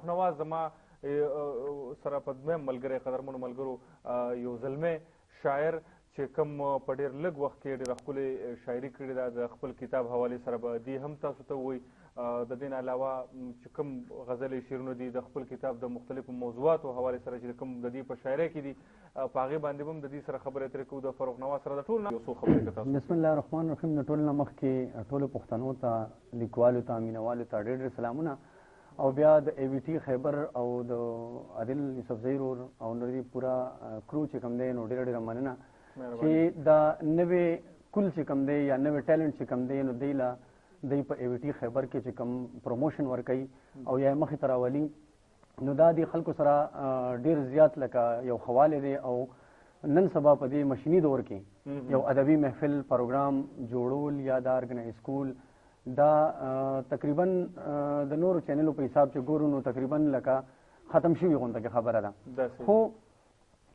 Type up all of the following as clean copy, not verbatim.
فاروق نواز زما سره په دویم ملګری قدرمنو ملګرو یو زلمی شاعر چې کوم په ډېر لږ وخت کې ډېره ښکلې شاعري کړې ده د خپل کتاب حوالې سره به دې هم تاسو ته ووایي د دې نه علاوه چې کوم غزلې شعرونه دي د خپل کتاب د مختلفو موضوعاتو حوالې سره چې کوم د دې په شاعرۍ کې دي په هغې باندې به هم د دې سره خبرې اترې کوو د فاروق نواز سره د ټول نه یو څو خبرې کوو تاسو. بسم الله الرحمن الرحیم. د ټول نه مخکې ټولو پښتنو ته لیکوالو ته مینوالو ته ډېر ډېر سلامونه او بیا د ای وی ټي خیبر او د عادل یوسفزۍ ورور او نور پورا کرو چې کوم دی نو ډېره ډېره مننه چې دا نوې کل چې کوم دی یا نوې ټیلنټ چې کوم دی نو دی له دی په ای وی ټي خیبر کې چې کوم پروموشن ورکوي او یا مخې ته راولي نو دا د خلکو سره ډېر زیات لکه یو خواله دی او نن سبا په دې مشیني دور کې یو ادبي محفل پروګرام جوړول یا دا ارګنایز کول دا تقریبا د نورو چینلو په حساب چې ګورو نو تقریبا لکه ختم شوي غونډه کې خبره ده. خو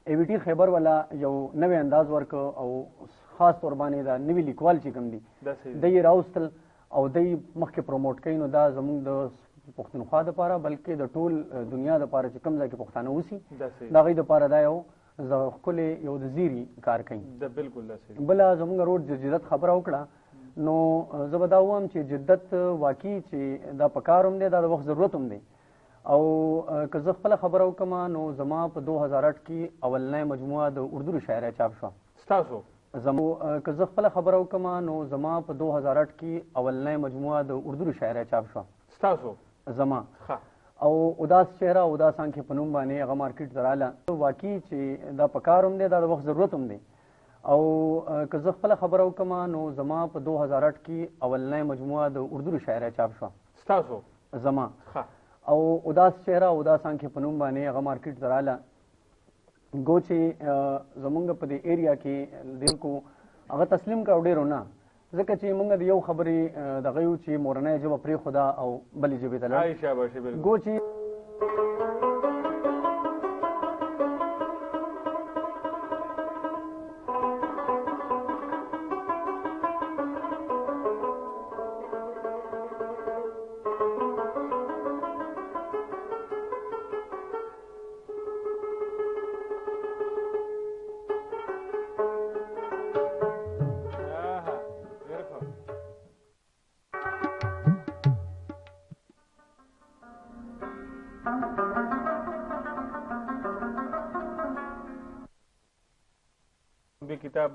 ای وی ټي خیبر والا یو نوی انداز ورکو او خاص طور باندې دا نوی لیکوال چې کوم دي د یې راوستل او د مخکې پروموټ کوي نو دا زموږ د پښتونخوا دپاره بلکې د ټول دنیا دپاره چې کوم ځای کې پښتانه اوسي د هغوی دپاره دا یو ښکلې یو د زیري کار کوي. بله زموږ روډ د جدت خبره وکړه نو زه به دا ووایم چې جدت واقعي چې دا په کار هم دی دا د وخت ضرورت هم دی او که زه خپله خبره وکړم نو زما په 2008 کې اولنۍ مجموعه د اردو شاعرۍ چاپ شوه. ستاسو که زه خپله خبره وکړم نو زما په 2008 کې اولنۍ مجموعه د اردو شاعرۍ چاپ شوه. ستاسو زما او اداس چهره او اداس آنکھیں په نوم باندې هغه مارکیټ ته راله. واقعي چې دا په کار هم دی دا د وخت ضرورت هم دی او که زه خپله خبره وکړم نو زما په 2008 کې اولنۍ مجموعه د اردو شاعرۍ چاپ شوه. ستاسو زما او اداس چهره او اداس آنکھیں په نوم باندې هغه مارکیټ ته راله. گو چې زمونږ په دې ایریا کې خلکو هغه تسلیم کړه ډېرو نه ځکه چې موږ د یو خبرې دغه یو چې مورنۍ ژبه پرېښوده او بلې ژبې ته لاړ. گو چې کتاب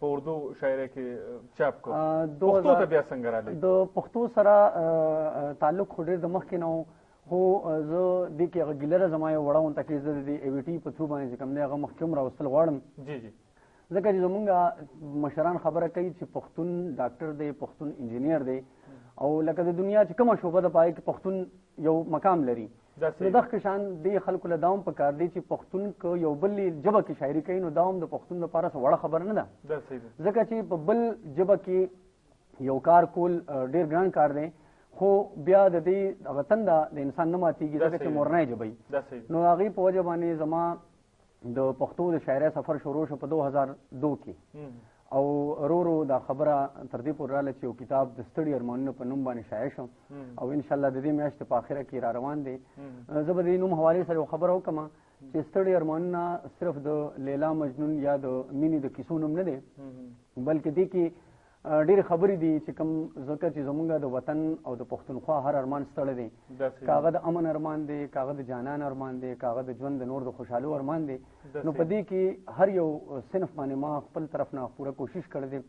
په اردو شاعرۍ کې چاپ کړو پښتو ته بیا څنګه راغلی؟ د پښتو سره تعلق خو ډېر د مخکې نه و خو زه دې کې هغه ګیله زما یو وړه غونته کې زه د دې ای وی ټي په تھرو باندې چې کوم دی هغه مخکې هم راوستل غواړم ځکه چې زمونږ مشران خبره کوي چې پښتون ډاکټر دی پښتون انجینیر دی او لکه د دنیا چې کومه شعبه ده په هغې کې پښتون یو مقام لري. نو دغه شان دې خلکو له دا هم پکار دی چې پښتون که یو بل ژبه کې شاعري کوي نو دا هم د پښتون لپاره څه وړه خبره نه ده ځکه چې په بل ژبه کې یو کار کول ډېر ګران کار دی خو بیا د دې هغه تنده د انسان نه ماتېږي ځکه چې مورنۍ ژبه وي. نو هغې په وجه باندې زما د پښتو د شاعرۍ سفر شروع شو په 2002 کې او ورو ورو دا خبره تر دې پورې راغله چې یو کتاب د ستړي ارمانونو په نوم باندې شایع شو او انشاءالله د دې میاشتې په آخره کې را روان دی. زه به د نوم حوالې سره یو خبره وکړم چې ستړي ارمانونه صرف د لیلا مجنون یا د مینې د کیسو نوم نه دی بلکې دې کې ډېرې خبرې دي چې کوم ځکه چې زمونږ د وطن او د پښتونخوا هر ارمان ستړی دی که هغه د امن ارمان دی که هغه د جانان ارمان دی که هغه د ژوند د نور د خوشحالو ارمان دی نو په دې کې هر یو صنف باندې ما خپل طرف نه پوره کوشش کړی دی.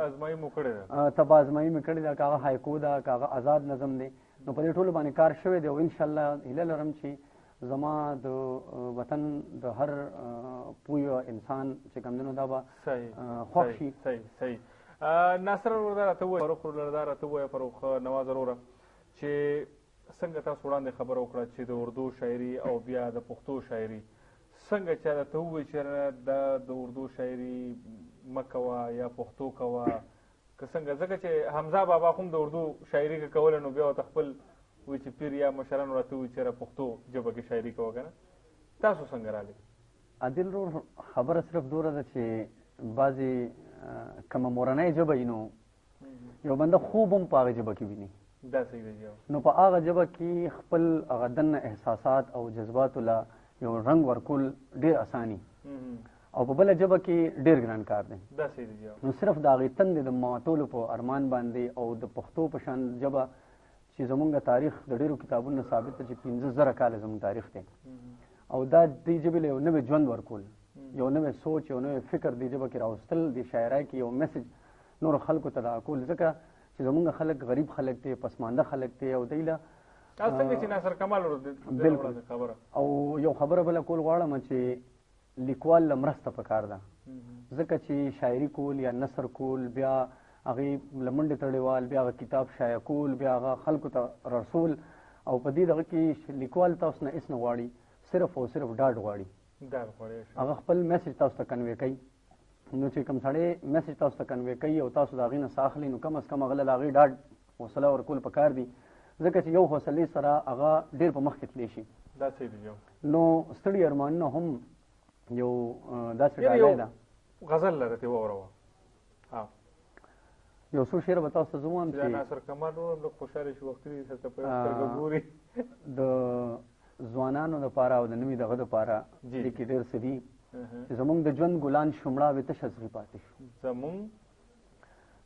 ازمایي مو کړې ده؟ تبه ازمایي مې کړې ده که هغه هایکو ده که هغه آزاد نظم دی نو په دې ټولو باندې کار شوی دی او انشاءالله هیله لرم چې زما د وطن د هر پوه انسان چې کوم دی نو دا به خوښ شي. صحیح. ناصر ورور دا راته ووایه فاروق ورور دا راته ووایه فاروق نواز وروره چې څنګه تاسو وړاندې خبره وکړه چې د اردو شاعري او بیا د پښتو شاعري څنګه چا درته ووایي چې دا د اردو شاعري مه کوه یا پښتو کوه که څنګه ځکه چې حمزه بابا خو هم د اردو شاعري که کوله نو بیا ورته خپل وایي چې پیر یا مشران راته وایي چې پښتو ژبه کې شاعري کوه که نه تاسو څنګه راغلي؟ عادل ورور خبره صرف دومره ده چې بعضې کومه مورنۍ ژبه وي نو یو بنده خوب هم په هغې ژبه کې ویني دا صحیح دی. نو په هغه ژبه کې خپل هغه دننه احساسات او جذباتو له یو رنګ ورکول ډېر اساني او په بله ژبه کې ډېر ګران کار دی. دا صحیح دی. نو صرف د هغې تندې د ماتولو په ارمان باندې او د پښتو په شان ژبه چې زمونږ تاریخ د ډېرو کتابونو ثابت ده چې 15,000 کاله زمونږ تاریخ دی او دا دې ژبې له یو نوی ژوند ورکول، یو نوی سوچ، یو نوی فکر دې ژبه کې راوستل، د شاعرۍ کې یو میسج نورو خلکو ته راکول، ځکه چې زمونږ خلک غریب خلک دی، پسمانده خلک دی او دوی له څنګه چې ناصر کمال بالکل خبره او یو خبره بله کول غواړم چې لیکوال له مرسته پکار ده، ځکه چې شاعري کول یا نثر کول بیا هغې له منډې تړېوال بیا هغه کتاب شایع کول بیا هغه خلکو ته رسول او په دې دغه کې لیکوال تاسو نه هېڅ نه غواړي، صرف او صرف ډاډ غواړي، هغه خپل میسج تاسو ته کنوې کوي. نو چې کوم سړی میسج تاسو ته کنوې کوي او تاسو د هغې نه ساه اخلي نو کم از کم هغه له د هغې ډاډ حوصله ورکول پکار دي، ځکه چې یو حوصلې سره هغه ډېر په مخکې تللی شي. دا صحیح دی. نو ستړي ارمانونه هم یو داسې ډالۍ ده. غزل لره ته واوروه. یو څو شعر به تاسو ته زه ووایم چې ناصر کمال نور هم لږ خوشحاله شي، وختي درته په سترګه ګوري. د ځوانانو دپاره او د نوي دغه دپاره دې کې ډېر څه دي چې زمونږ د ژوند ګلان شمړاوې تش ازغي پاتې شو،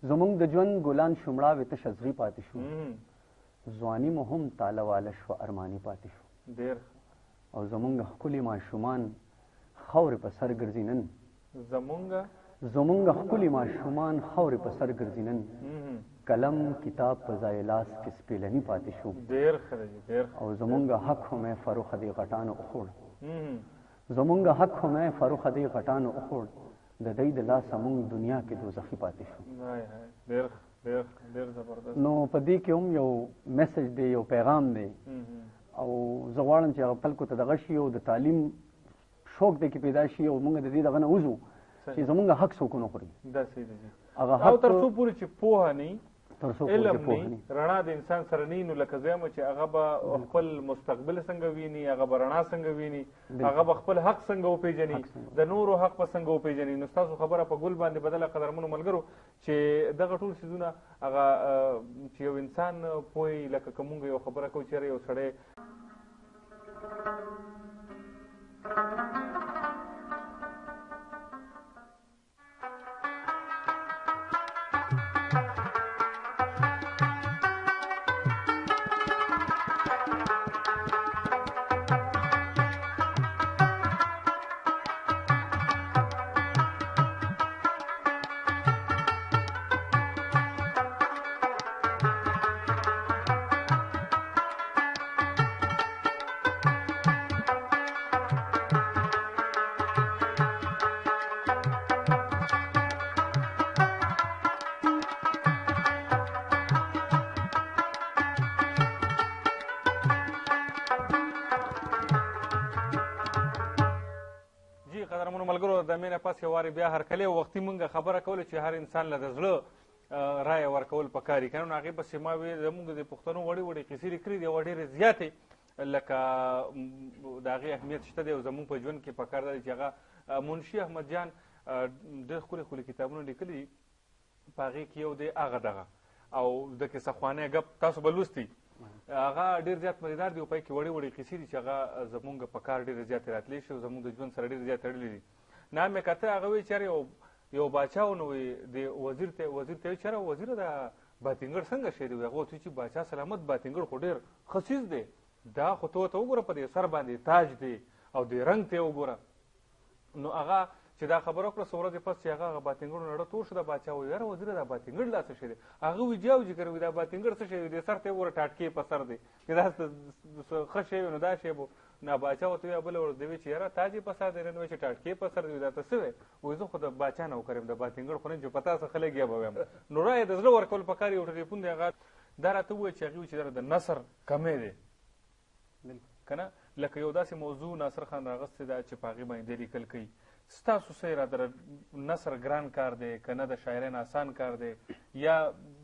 زمونږ د ژوند ګلان شمړاوې تش ازغي پاتې شو، ځواني مو هم تاله واله شوه ارماني پاتې شو، او زمونږ ښکلي ماشومان خاورې په سر ګرځي نن، زمونږ ښکلي ماشومان خاورې په سر ګرځي نن، قلم کتاب په ځای لاس کې سپېلني پاتې شو، او زمونږ حق خو مې فروخه دې غټانو وخوړ، زمونږ حق خو مې فروخه دې غټانو وخوړ، د دوی د لاسه مونږ دنیا کې دوزخي پاتې شو. نو په دې کې هم یو میسج دی، یو پیغام دی او زه غواړم چې هغه خلکو ته دغه شي او د تعلیم شوق دی کې پیدا شي او موږ د دې دغه نه وځو چې زمونږ حق څوک ونه خوري. او تر څو پورې چې پوهه نه علم نه رڼا د انسان سره نه نو لکه زه یم چې هغه به خپل مستقبل څنګه ویني، هغه به رڼا څنګه ویني، هغه به خپل حق څنګه وپېژني، د نورو حق به څنګه وپېژني. نو ستاسو خبره په ګل باندې بدله قدرمنو ملګرو چې دغه ټول څیزونه هغه چې یو انسان پوهی لکه که مونږ یو خبره کوو چېرې یو سړی ملګرو د مینه پس یو وارې بیا هرکلی وختي مونږ خبره کوله چې هر انسان له د زړه رایه ورکول پکار دي. که نه هغې پسې ما ویل زمونږ د پښتنو وړې وړې کیسې لیکلي دي او ډېرې زیاتې لکه د هغې اهمیت شته دی او زمونږ په ژوند کې پکار ده چې هغه منشي احمد جان ډېر ښکلي ښکلي کتابونه لیکلي دي، په هغې کې یو دی هغه دغه او د کیسه خوانی ګپ تاسو به لوستي، هغه ډېر زیات مزیدار دی او پای کې وړې وړې کیسې دي چې هغه زمونږ په کار ډېرې زیاتې راتلی شي او زمونږ د ژوند سره ډېر زیات تړلي دي. نه مې کته هغه وایي چېرې یو باچا و نو د وزیر ته وایي چېرې وزیره دا باتینګړ څنګه شی دی؟ هغه ورته وایي چې باچا سلامت باتینګړ خو ډېر ښه څیز دی، دا خو ته وګوره په دې سر باندې تاج دی او د رنګ ته وګوره. نو هغه چې دا خبره وکړه څو ورځې پس چې هغه باتینګړ نړه تور شو، دا باچا وایي یاره وزیره دا باتینګړ دا څه شی دی؟ هغه وایي جاوجي کوي دا باتینګړ څه شی دی؟ د سر ته وګوره ټاټکې په سر دی، که دا ښه شی وي نو دا شی به نه. باچا ورته وایي بله ورځ دی وایي چې یاره تاج یې په سر دی، نن وایي چې ټاټکې په سر دی، دا ته څه وایي؟ وایي زه خو د باچا نه وکړم د باتینګړ خو نه چې په تا څه ښه لګیا به وایم. نو رایې د زړه ورکول پکار یو ټلیفون دی هغه دا راته ووایي چې هغې وایي چې د نثر کمی دی که نه، لکه یو داسې موضوع ناصر خان راغستې ده چې په هغې باندې لیکل کوي. ستاسو څه اراده نثر ګران کار دی که نه د شاعرۍ نه آسان کار دی یا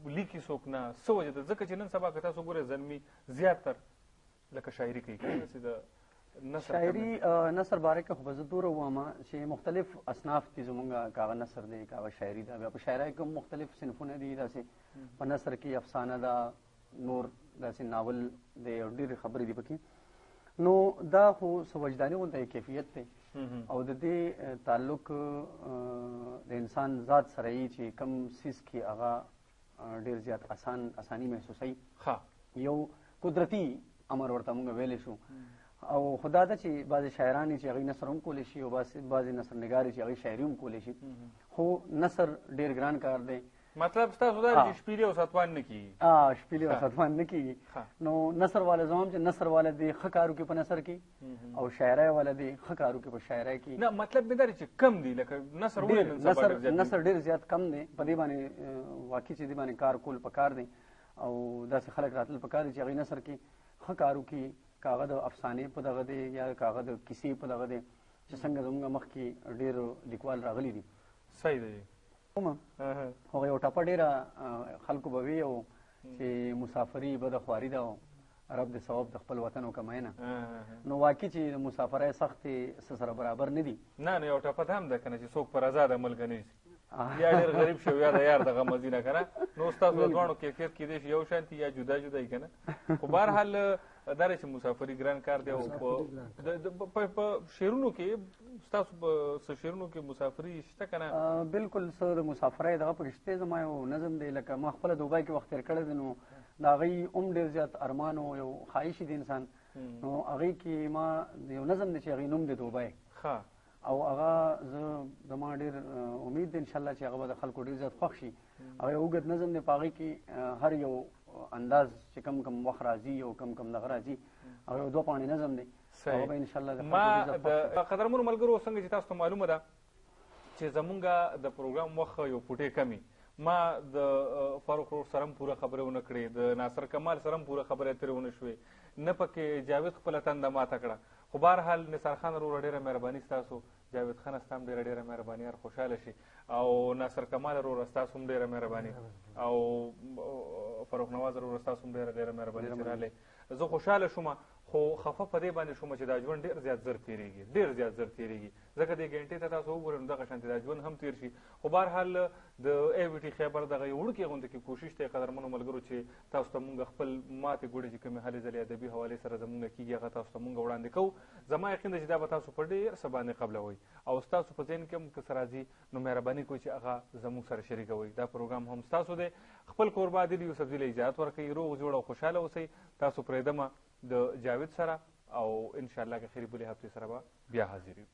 لیکي څوک نه؟ څه وجه ده؟ ځکه چې نن سبا که تاسو ګورئ زلمي زیاتر لکه شاعري کوي، شاعري نثر باره کې خو به زه دوره ووایم چې مختلف اصناف دي زمونږ، که هغه نثر دی که هغه شاعري ده. بیا په شاعرۍ کې هم مختلف صنفونه دي، داسې په نثر کې افسانه ده، نور داسې ناول دی او ډېرې خبرې دي پکې. نو دا خو څه وجداني غونته کیفیت دی او د دې تعلق د انسان ذات سره یي چې کم څیز کې هغه ډېر زیات اساني محسوسوي. یو قدرتي امر ورته موږ ویلی شو او خدا ده چې بعضې شاعران چې هغوی نثر هم کولی شي او بعضې نثر نګارې چې هغوی شاعري هم کولی شي، خو نثر ډېر ګران کار دی. مطلب ستاسو دا چې شپیلې او ستوان نه کېږي. شپیلې او ستوان نه کېږي. نو نثر والا زما هم چې نثر والا دی ښه کار وکړي په نثر کې او شاعرۍ والا دی ښه کار وکړي په شاعرۍ کې. نه مطلب مې دا دی چې کم دی، لکه نثر ډېر زیات کم دی. په دې باندې واقعي چې دې باندې کار کول پکار دی او داسې خلک راتلل پکار دي چې هغوی نثر کې ښه کار وکړي، که هغه د افسانې په دغه دی یا که هغه د کیسې په دغه دی چې څنګه زموږ مخکې ډېر لیکوال راغلي دي. صحیح دی. هغه یو ټپه ډېره خلکو به وي او چې مسافري بده خواري ده او رب د ثواب د خپل وطن وکړه مینه. نو واقعي چې د مسافرۍ سختې څه سره برابر نه دي. نه یو ټپه ته هم ده که نه چې څوک پر ازاد عمل که نه شي، یا ډېر غریب شي یا د یار د غم مزینه که نه. نو ستاسو د دواړو کیفیت کیدای شي یو شانتي یا جدا جدا وي که نه. خو بهرحال دا دی چې مسافري ګران کار دی او په شعرونو کې ستاسو په څه شعرونو کې مسافري شته که نه؟ بلکل څه د مسافرۍ دغه پکې شته. زما یو نظم دی لکه ما خپله دوبۍ کې وخت تېر کړی دی، نو د هغوی هم ډېر زیات ارمان او یو خواهش دی انسان. نو هغوی کې ما یو نظم دی چې هغوی نوم دی دوبۍ او هغه زما ډېر امید دی انشاءالله چې هغه به د خلکو ډېر زیات خوښ شي. هغه یو اوږد نظم دی، په هغې کې هر یو انداز چې کم وخت راځي او کم دغه راځي، هغه یو 2 پاڼې نظم دی. هغه به انشاءالله ما د قدرمنو ملګرو څنګه چې تاسو ته معلومه ده چې زمونږ د پروګرام وخت یو پوټې کمي، ما د فاروق رور سره هم پوره خبرې ونه کړې، د ناصر کمال سره هم پوره خبرې اترې ونه شوې، نه پکې جاوید خپله تنده ماته کړه. خو بهرحال نثار خان وروره ډېره مهرباني ستاسو، جاوید خان ستا هم ډېره مهرباني، هر خوشحاله شي، او ناصر کمال وروره ستاسو هم ډېره مهرباني، او فاروق نواز وروره ستاسو هم ډېره مهرباني چې راغلی. زه خوشحاله شوم خو خفه په دې باندې شوم چې دا ژوند ډېر زیات زر تېرېږي، ځکه دې ګنټې ته تاسو وګورئ نو دغه شانتې دا ژوند هم تېر شي. خو بهرحال د ای وي ټي خیبر دغه یو وړوکې غونډه کې کوشش دی قدرمنو ملګرو چې تاسو ته مونږ خپل ماتې ګوډې چې کومې هلې ځلې ادبي حوالې سره زمونږ کېږي هغه تاسو ته مونږ وړاندې کوو. زما یقین دی چې دا به تاسو په ډېر څه باندې قبلوئ او ستاسو په ذهن کې هم که څه راځي نو مهرباني کوئ چې هغه زموږ سره شریکوئ. دا پروګرام هم ستاسو دی. خپل کوربه عادل یوسفزي له اجازت ورکوئ. روغ جوړ او خوشحاله اوسئ. تاسو پرېږدمه د جاوید سره او انشاءالله که خیري بلې هفتې سره به بیا حاضر یو.